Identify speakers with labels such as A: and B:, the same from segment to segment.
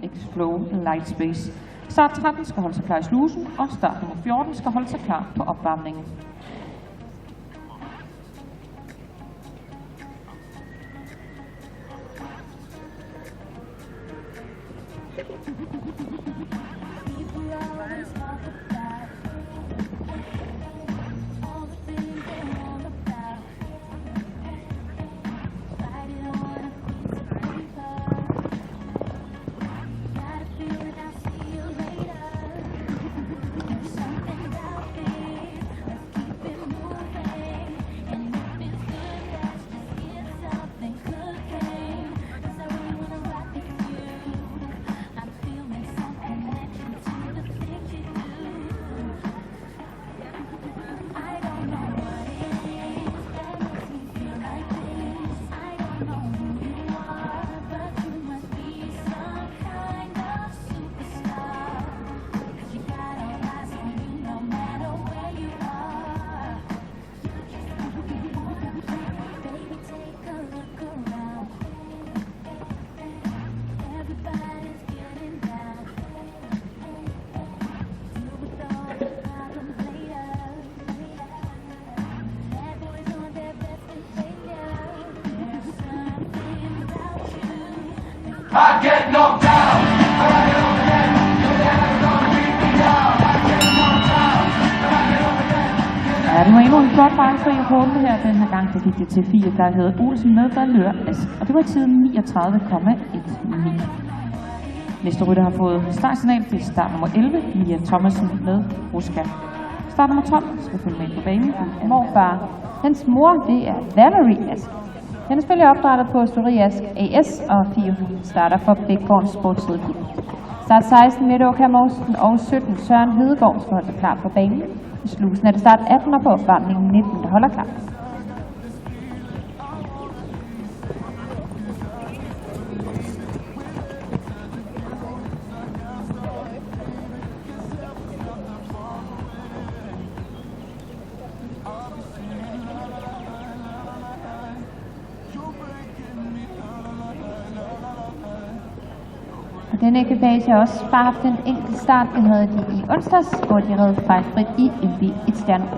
A: X-Flow Lightspace. Start 13 skal holde sig klar i slusen, og start nummer 14 skal holde sig klar på opvarmningen.
B: I get knocked down. I get up again. You're never gonna beat me down. I get knocked down. I get up again.
A: Ja, det var endnu en flot fejlfri runde her. Den her gang gik det til 4 Geirhed Olsen med Valør Ask. Og det var tiden 39,19. Næste rytter har fået startsignal til start nummer 11, Mia Thomasen med Ruska. Start nummer 12 skal følge med på banen.
C: Morfar. Hans mor, det er Valerie Ask. Han er selvfølgelig opdrettet på Storie Ask AS, og Fie starter for Bækgården Sportsridning. Start 16 Mette Åkær Mogensen og 17 Søren Hedegaard skal holde sig klar på banen. I slusen er det start 18 og på opvarmningen 19, der holder klar. Denne ekipage har også bare haft en enkelt start. Det havde de i onsdags, hvor de red fejlfrit i MB 1 stjerne.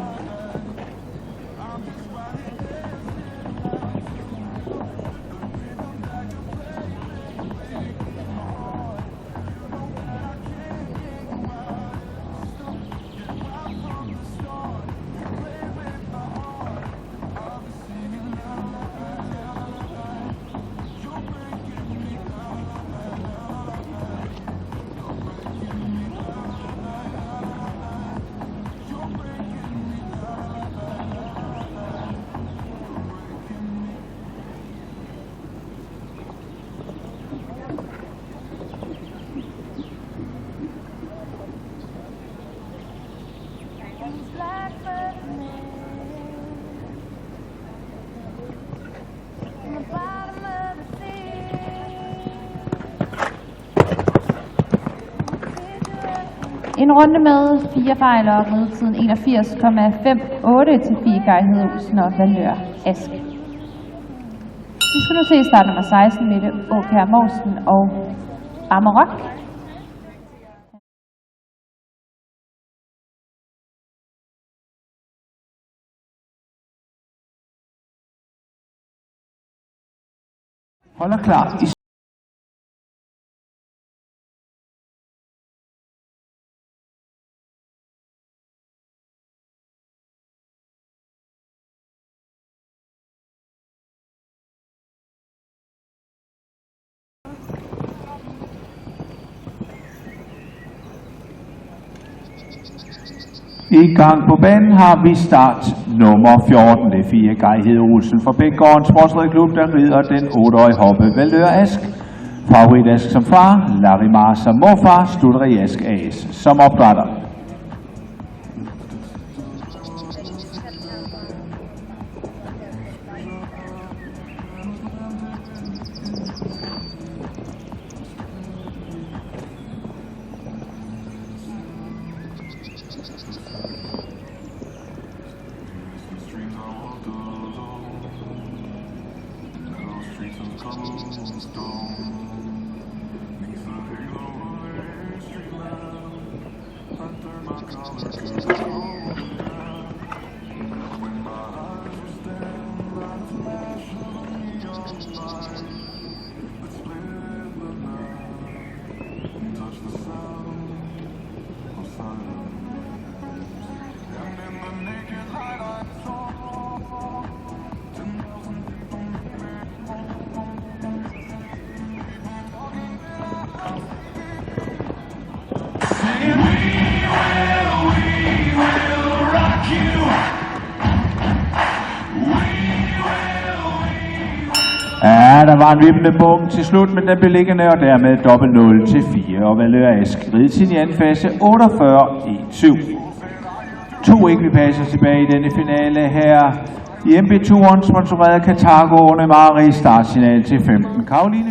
C: En runde med 4 fejl og ridetiden 81,58 til 4 Geirhed Olsen og Valør Ask. Vi skal nu se start nummer 16 Mette Åkær Mogensen og Amarok.
B: Holder klar i I gang på banen har vi start nummer 14. Det er 4 Geirhed Olsen fra Bækgården Sportsridklub, der rider den 8-årige hoppe Valør Ask. Favorit Ask som far, Larimar som morfar, Storie Ask AS som opdrætter. Ja, der var en vippende bum til slut, men den blev liggende, og dermed dobbelt 0 til 4. Og Valør Ask rid sin i anden fase 48-1-7. 2 ekvipasser tilbage i denne finale her i MP-turen, sponsoreret Kartago under Marie startsignal til 15. Karoline